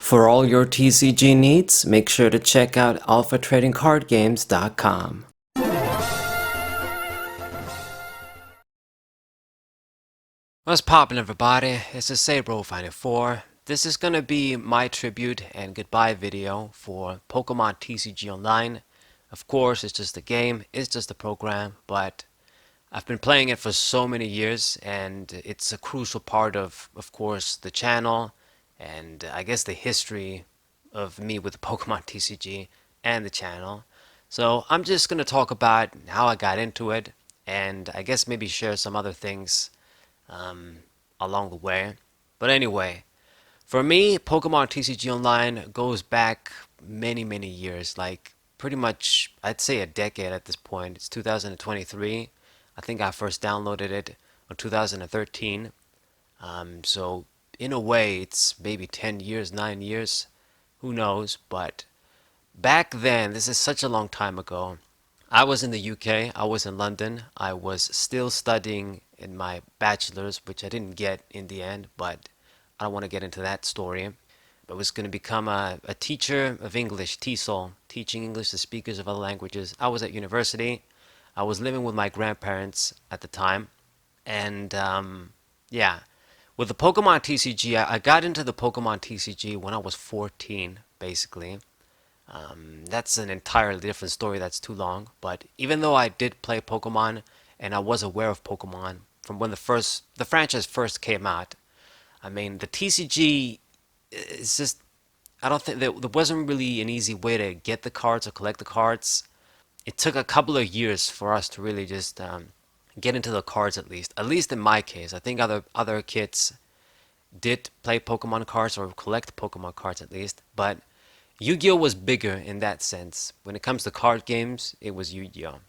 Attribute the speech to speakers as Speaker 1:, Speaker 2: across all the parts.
Speaker 1: For all your TCG needs, make sure to check out alphatradingcardgames.com.
Speaker 2: What's poppin', everybody? It's the Sabro Final 4. This is gonna be my tribute and goodbye video for Pokemon TCG Online. Of course, it's just a game, it's just a program, but I've been playing it for so many years, and it's a crucial part of course, the channel, and I guess the history of me with Pokemon TCG and the channel. So I'm just gonna talk about how I got into it, and I guess maybe share some other things um, along the way. But anyway, for me, Pokemon TCG Online goes back many, many years, like pretty much, I'd say a decade at this point. It's 2023. I think I first downloaded it in 2013. So in a way, it's maybe 10 years, 9 years, who knows? But back then, this is such a long time ago. I was in the UK, I was in London, I was still studying in my bachelor's, which I didn't get in the end, but I don't want to get into that story. I was going to become a teacher of English, TESOL, teaching English to speakers of other languages. I was at university. I was living with my grandparents at the time. And yeah, with the Pokemon TCG, I got into the Pokemon TCG when I was 14, basically. That's an entirely different story. That's too long. But even though I did play Pokemon and I was aware of Pokemon from when the franchise first came out, I mean the TCG is just I don't think there wasn't really an easy way to get the cards or collect the cards. It took a couple of years for us to really just get into the cards at least. At least in my case, I think other kids did play Pokemon cards or collect Pokemon cards at least, but Yu-Gi-Oh was bigger in that sense. When it comes to card games, it was Yu-Gi-Oh.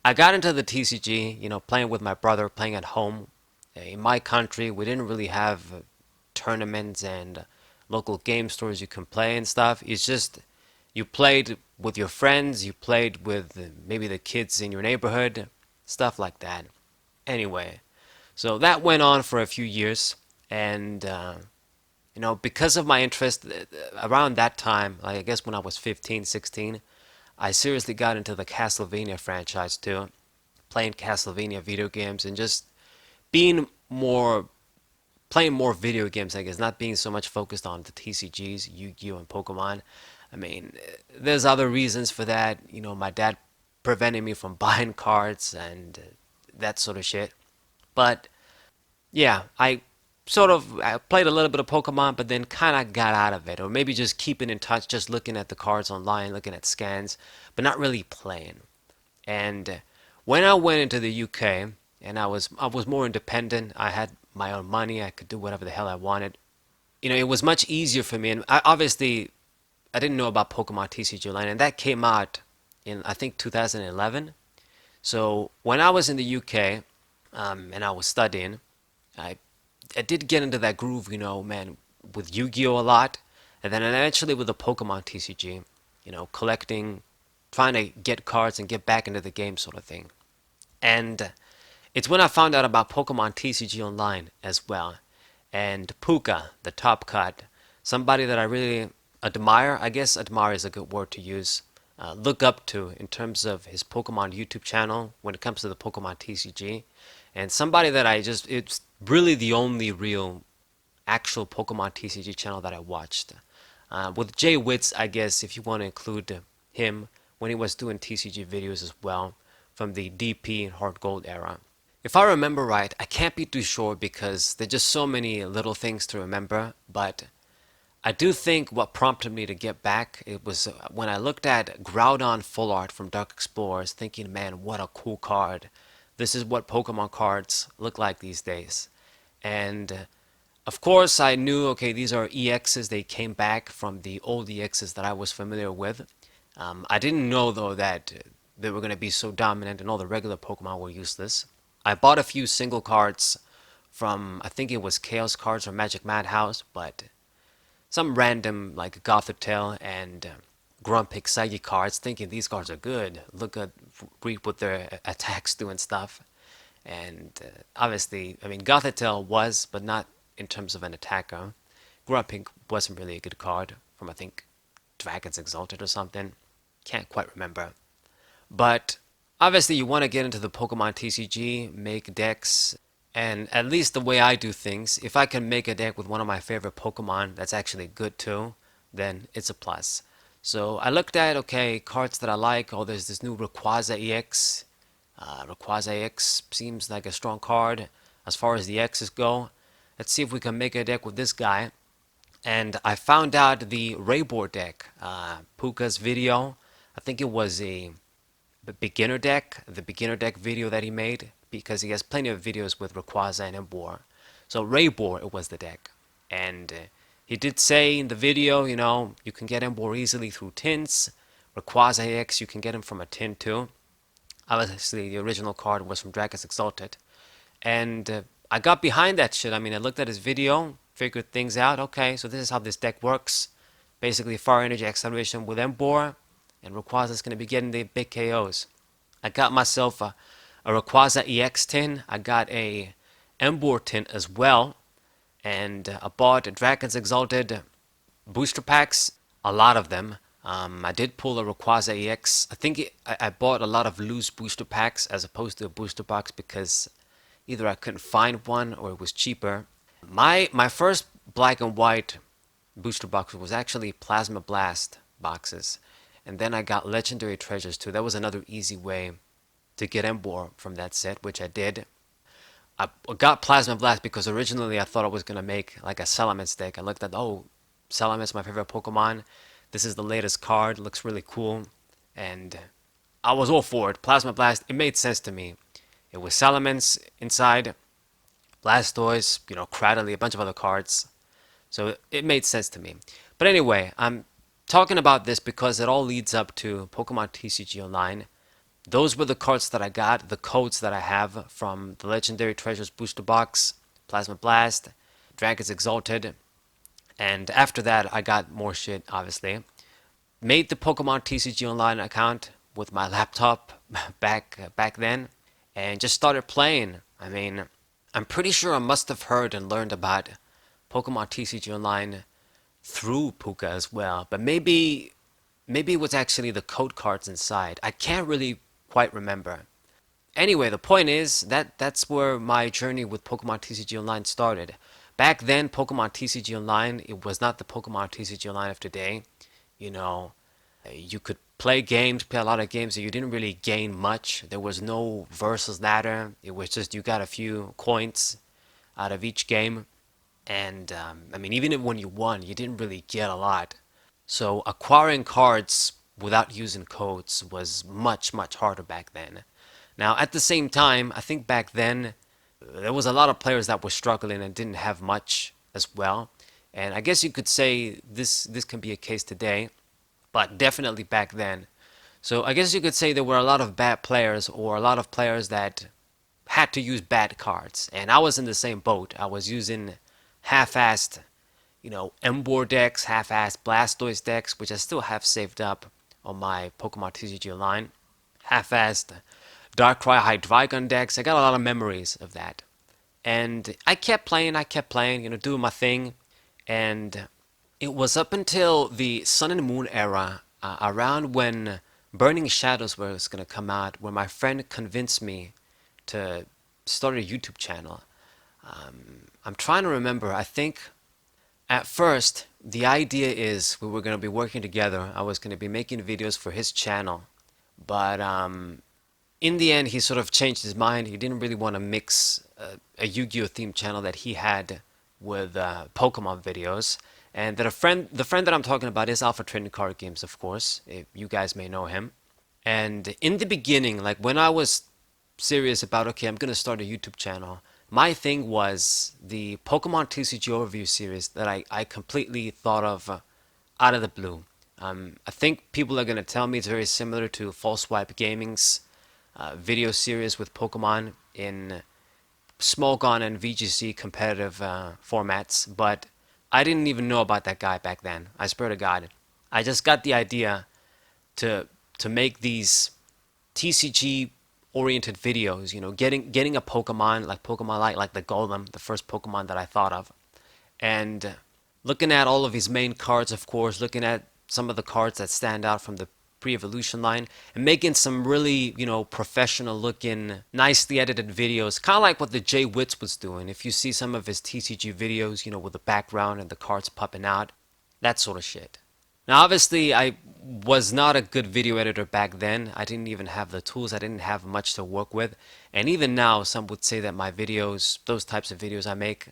Speaker 2: I got into the TCG, playing with my brother, playing at home. In my country, we didn't really have tournaments and local game stores you can play and stuff. It's just you played with your friends, you played with maybe the kids in your neighborhood, stuff like that. Anyway, so that went on for a few years, and because of my interest around that time, like I guess when I was 15, 16, I seriously got into the Castlevania franchise too, playing Castlevania video games and just being more playing more video games, I guess, not being so much focused on the TCGs, Yu-Gi-Oh and Pokemon. I mean, there's other reasons for that. My dad preventing me from buying cards and that sort of shit. But yeah, I played a little bit of Pokemon, but then kind of got out of it, or maybe just keeping in touch, just looking at the cards online, looking at scans, but not really playing. And when I went into the UK, and I was more independent. I had my own money. I could do whatever the hell I wanted. It was much easier for me. And I didn't know about Pokemon TCG Online, and that came out in I think 2011. So when I was in the UK, and I was studying, I I did get into that groove, man, with Yu-Gi-Oh a lot, and then eventually with the Pokemon TCG, collecting, trying to get cards and get back into the game sort of thing. And it's when I found out about Pokemon TCG Online as well. And Puka, the top cut, somebody that I really admire, I guess admire is a good word to use, look up to in terms of his Pokemon YouTube channel when it comes to the Pokemon TCG. And somebody that it's really the only real actual Pokemon TCG channel that I watched. With Jay Witz, I guess, if you want to include him when he was doing TCG videos as well from the DP and Hard Gold era. If I remember right, I can't be too sure because there's just so many little things to remember, but I do think what prompted me to get back, it was when I looked at Groudon Full Art from Dark Explorers, thinking, man, what a cool card. This is what Pokemon cards look like these days. And of course, I knew, okay, these are EXs. They came back from the old EXs that I was familiar with. I didn't know, though, that they were going to be so dominant and all the regular Pokemon were useless. I bought a few single cards from, I think it was Chaos Cards or Magic Madhouse, but some random like Gothitelle and Grumpig Psychic cards, thinking these cards are good. Look at read what their attacks do and stuff. And obviously, I mean, Gothitelle was, but not in terms of an attacker. Grumpig wasn't really a good card from I think Dragons Exalted or something. Can't quite remember. But obviously, you want to get into the Pokemon TCG, make decks, and at least the way I do things, if I can make a deck with one of my favorite Pokemon that's actually good too, then it's a plus. So I looked at, okay, cards that I like. Oh, there's this new Rayquaza EX. Rayquaza EX seems like a strong card as far as the X's go. Let's see if we can make a deck with this guy. And I found out the Raybor deck, Puka's video. I think it was the beginner deck video that he made, because he has plenty of videos with Rayquaza and Emboar. So Raybor, it was the deck. And he did say in the video, you can get Emboar easily through tints. Rayquaza X, you can get him from a tin too. Obviously, the original card was from Dragons Exalted. And I got behind that shit. I mean, I looked at his video, figured things out. Okay, so this is how this deck works. Basically, Fire Energy Acceleration with Emboar, and Rayquaza is going to be getting the big KOs. I got myself a Rayquaza EX tin. I got a Emboar tin as well. And I bought Dragons Exalted booster packs, a lot of them. I did pull a Rayquaza EX. I think I bought a lot of loose booster packs as opposed to a booster box because either I couldn't find one or it was cheaper. My first black and white booster box was actually Plasma Blast boxes. And then I got Legendary Treasures too. That was another easy way to get Emboar from that set, which I did. I got Plasma Blast because originally I thought I was going to make like a Salamence deck. I looked at, oh, Salamence, my favorite Pokemon. This is the latest card. Looks really cool. And I was all for it. Plasma Blast, it made sense to me. It was Salamence inside, Blastoise, Cradily, a bunch of other cards. So it made sense to me. But anyway, I'm talking about this because it all leads up to Pokemon TCG Online. Those were the cards that I got, the codes that I have from the Legendary Treasures booster box, Plasma Blast, Dragons Exalted, and after that I got more shit, obviously. Made the Pokemon TCG Online account with my laptop back then, and just started playing. I mean, I'm pretty sure I must have heard and learned about Pokemon TCG Online through Puka as well, but maybe it was actually the code cards inside. I can't really quite remember. Anyway, the point is that that's where my journey with Pokemon TCG Online started. Back then, Pokemon TCG Online, it was not the Pokemon TCG Online of today. You know, you could play games, play a lot of games, and you didn't really gain much. There was no versus ladder. It was just you got a few coins out of each game. And I mean, even when you won, you didn't really get a lot. So acquiring cards without using codes was much, much harder back then. Now, at the same time, I think back then there was a lot of players that were struggling and didn't have much as well. And I guess you could say this can be a case today, but definitely back then. So I guess you could say there were a lot of bad players or a lot of players that had to use bad cards. And I was in the same boat. I was using half-assed, Emboar decks, half-assed Blastoise decks, which I still have saved up on my Pokemon TCG Online. Half-assed Darkrai Hydreigon decks. I got a lot of memories of that. And I kept playing, doing my thing. And it was up until the Sun and Moon era, around when Burning Shadows was going to come out, where my friend convinced me to start a YouTube channel. I'm trying to remember. I think at first the idea is we were going to be working together. I was going to be making videos for his channel, but in the end he sort of changed his mind. He didn't really want to mix a Yu-Gi-Oh themed channel that he had with Pokemon videos. And that the friend that I'm talking about is Alpha Trading Card Games, of course. If you guys may know him. And in the beginning, like when I was serious about, okay, I'm going to start a YouTube channel, my thing was the Pokemon TCG Overview series that I completely thought of out of the blue. I think people are going to tell me it's very similar to False Swipe Gaming's video series with Pokemon in Smogon and VGC competitive formats, but I didn't even know about that guy back then. I swear to God. I just got the idea to make these TCG oriented videos, getting a Pokemon like the Golem, the first Pokemon that I thought of, and looking at all of his main cards, of course, looking at some of the cards that stand out from the pre-evolution line, and making some really, professional looking, nicely edited videos, kind of like what the Jay Witz was doing. If you see some of his TCG videos, with the background and the cards popping out, that sort of shit. Now, obviously, I was not a good video editor back then. I didn't even have the tools. I didn't have much to work with. And even now, some would say that my videos, those types of videos I make,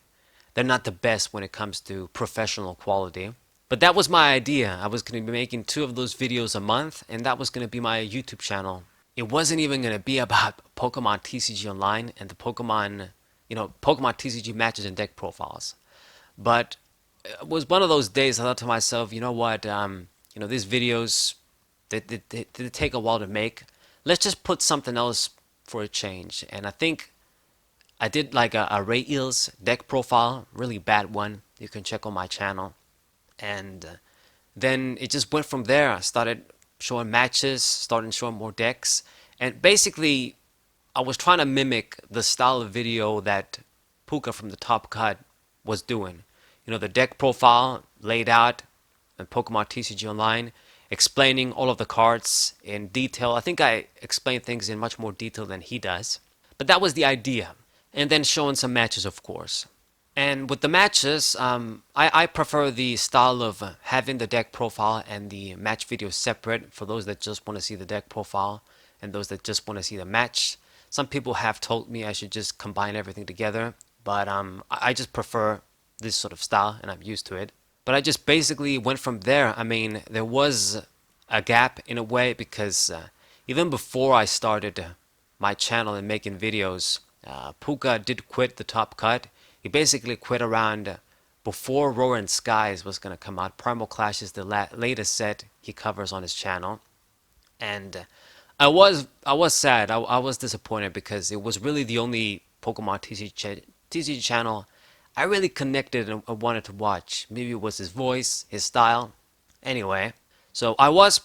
Speaker 2: they're not the best when it comes to professional quality. But that was my idea. I was going to be making 2 of those videos a month, and that was going to be my YouTube channel. It wasn't even going to be about Pokemon TCG Online and the Pokemon TCG matches and deck profiles. But it was one of those days I thought to myself, you know what, these videos, they take a while to make. Let's just put something else for a change. And I think I did like a Ray Eels deck profile, really bad one. You can check on my channel. And then it just went from there. I started showing matches, started showing more decks. And basically, I was trying to mimic the style of video that Puka from the Top Cut was doing. The deck profile laid out in Pokemon TCG Online, explaining all of the cards in detail. I think I explain things in much more detail than he does. But that was the idea. And then showing some matches, of course. And with the matches, I prefer the style of having the deck profile and the match video separate for those that just want to see the deck profile and those that just want to see the match. Some people have told me I should just combine everything together, but I just prefer this sort of style and I'm used to it. But I just basically went from there. I mean, there was a gap in a way because even before I started my channel and making videos, Puka did quit the Top Cut. He basically quit around before Roaring Skies was going to come out. Primal Clash is the latest set he covers on his channel. And I was sad. I was disappointed because it was really the only Pokemon TCG channel I really connected and wanted to watch. Maybe it was his voice, his style. Anyway, so I was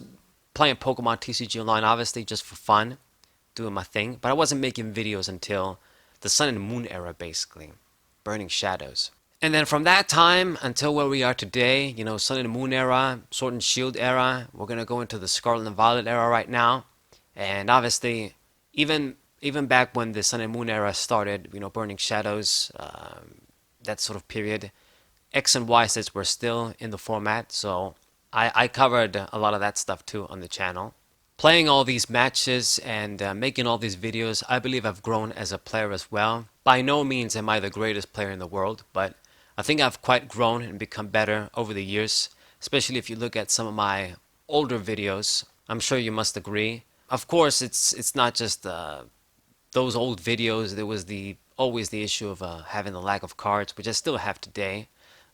Speaker 2: playing Pokemon TCG Online, obviously just for fun, doing my thing, but I wasn't making videos until the Sun and Moon era, basically. Burning Shadows. And then from that time until where we are today, Sun and Moon era, Sword and Shield era, we're gonna go into the Scarlet and Violet era right now. And obviously, even back when the Sun and Moon era started, Burning Shadows, that sort of period, X and Y sets were still in the format, so I covered a lot of that stuff too on the channel. Playing all these matches and making all these videos, I believe I've grown as a player as well. By no means am I the greatest player in the world, but I think I've quite grown and become better over the years, especially if you look at some of my older videos. I'm sure you must agree. Of course, it's not just those old videos. There was always the issue of having the lack of cards, which I still have today.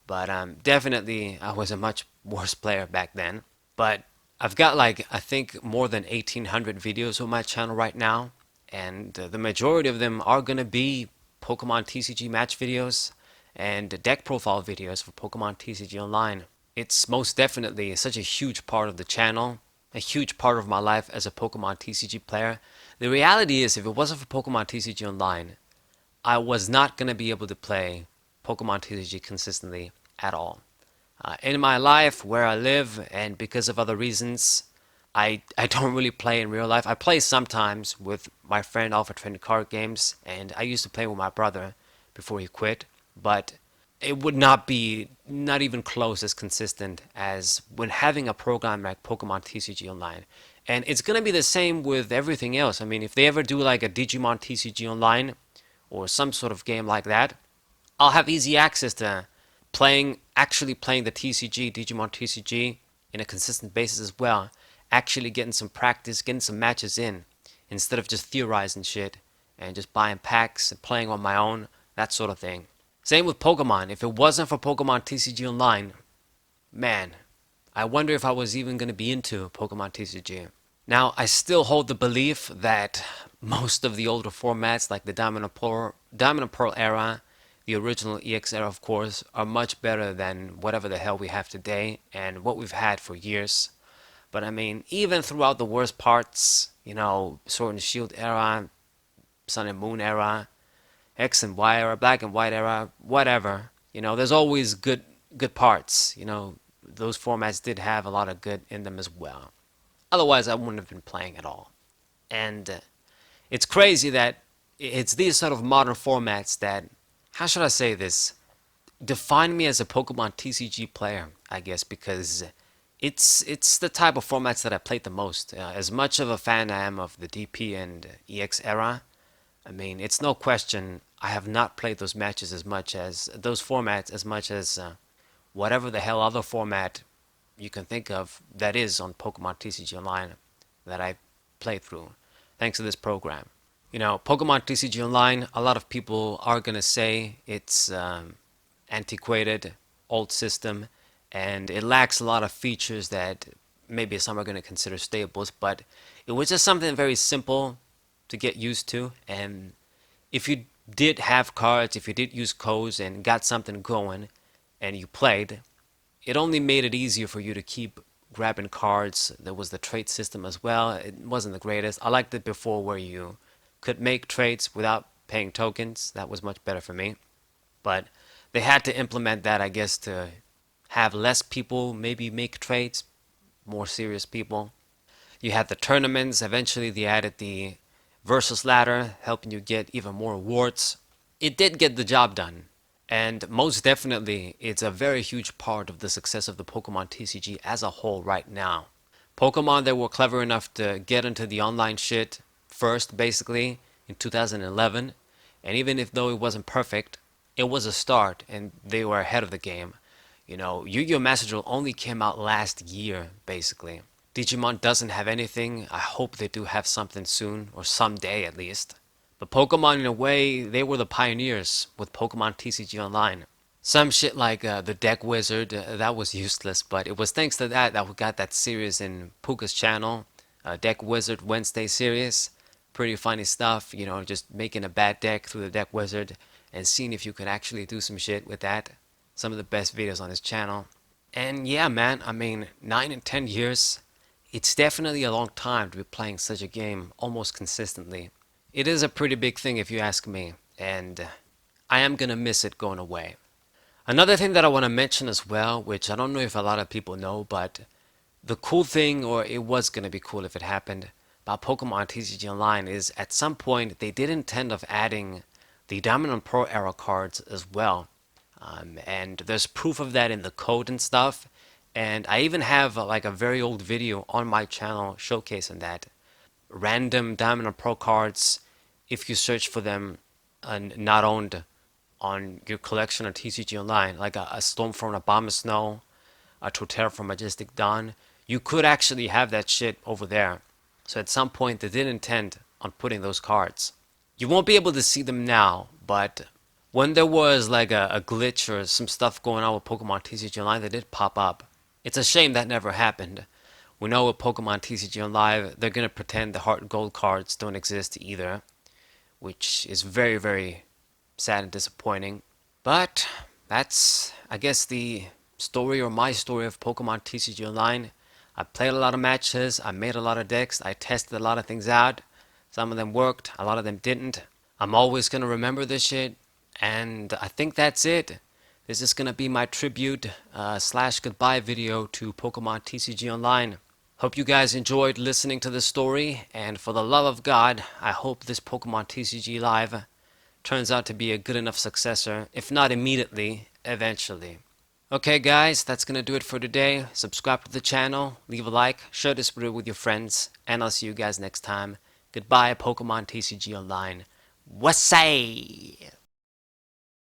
Speaker 2: But definitely, I was a much worse player back then. But I've got like, I think, more than 1,800 videos on my channel right now. And the majority of them are going to be Pokemon TCG match videos and deck profile videos for Pokemon TCG Online. It's most definitely such a huge part of the channel, a huge part of my life as a Pokemon TCG player. The reality is, if it wasn't for Pokemon TCG Online, I was not going to be able to play Pokemon TCG consistently at all. In my life, where I live, and because of other reasons, I don't really play in real life. I play sometimes with my friend Alpha Train card games, and I used to play with my brother before he quit, but it would not be not even close as consistent as when having a program like Pokemon TCG Online. And it's going to be the same with everything else. I mean, if they ever do like a Digimon TCG Online or some sort of game like that, I'll have easy access to actually playing the TCG, Digimon TCG, in a consistent basis as well. Actually getting some practice, getting some matches in, instead of just theorizing shit and just buying packs and playing on my own, that sort of thing. Same with Pokemon. If it wasn't for Pokemon TCG Online, man, I wonder if I was even going to be into Pokemon TCG. Now, I still hold the belief that most of the older formats, like the Diamond and Pearl era, the original EX era, of course, are much better than whatever the hell we have today and what we've had for years. But I mean, even throughout the worst parts, Sword and Shield era, Sun and Moon era, X and Y era, Black and White era, whatever, there's always good, good parts. Those formats did have a lot of good in them as well. Otherwise, I wouldn't have been playing at all. And it's crazy that it's these sort of modern formats that, how should I say this, define me as a Pokemon TCG player, I guess, because it's the type of formats that I played the most. As much of a fan I am of the DP and EX era, I mean, it's no question I have not played those matches as much as those formats as much as whatever the hell other format you can think of that is on Pokemon TCG Online that I played through, thanks to this program. Pokemon TCG Online, a lot of people are going to say it's antiquated, old system, and it lacks a lot of features that maybe some are going to consider staples, but it was just something very simple to get used to. And if you did have cards, if you did use codes and got something going and you played, it only made it easier for you to keep grabbing cards. There was the trade system as well. It wasn't the greatest. I liked it before where you could make trades without paying tokens. That was much better for me. But they had to implement that, I guess, to have less people maybe make trades, more serious people. You had the tournaments. Eventually, they added the versus ladder, helping you get even more rewards. It did get the job done. And most definitely, it's a very huge part of the success of the Pokemon TCG as a whole right now. Pokemon that were clever enough to get into the online shit first, basically, in 2011. And even if though it wasn't perfect, it was a start and they were ahead of the game. Yu-Gi-Oh! Master Duel only came out last year, basically. Digimon doesn't have anything. I hope they do have something soon, or someday at least. But Pokemon, in a way, they were the pioneers with Pokemon TCG Online. Some shit like the Deck Wizard, that was useless, but it was thanks to that we got that series in Puka's channel, Deck Wizard Wednesday series. Pretty funny stuff, just making a bad deck through the Deck Wizard and seeing if you could actually do some shit with that. Some of the best videos on his channel. And yeah, man, I mean, 9 and 10 years, it's definitely a long time to be playing such a game almost consistently. It is a pretty big thing if you ask me, and I am gonna miss it going away. Another thing that I want to mention as well, which I don't know if a lot of people know, but the cool thing, or it was gonna be cool if it happened, about Pokemon TCG Online is at some point they did intend of adding the Diamond and Pearl era cards as well. And there's proof of that in the code and stuff. And I even have like a very old video on my channel showcasing that. Random Diamond and Pearl cards, if you search for them and not owned on your collection of TCG Online, like a Storm from Abomasnow, a Torterra from Majestic Dawn, you could actually have that shit over there. So at some point they did intend on putting those cards. You won't be able to see them now, but when there was like a glitch or some stuff going on with Pokemon TCG Online, they did pop up. It's a shame that never happened. We know with Pokemon TCG Online, they're going to pretend the Heart and Gold cards don't exist either, which is very, very sad and disappointing. But that's, I guess, the story or my story of Pokemon TCG Online. I played a lot of matches, I made a lot of decks, I tested a lot of things out. Some of them worked, a lot of them didn't. I'm always going to remember this shit, and I think that's it. This is going to be my tribute slash goodbye video to Pokemon TCG Online. Hope you guys enjoyed listening to this story, and for the love of God, I hope this Pokemon TCG Live turns out to be a good enough successor, if not immediately, eventually. Okay guys, that's gonna do it for today. Subscribe to the channel, leave a like, share this video with your friends, and I'll see you guys next time. Goodbye, Pokemon TCG Online. Wassay!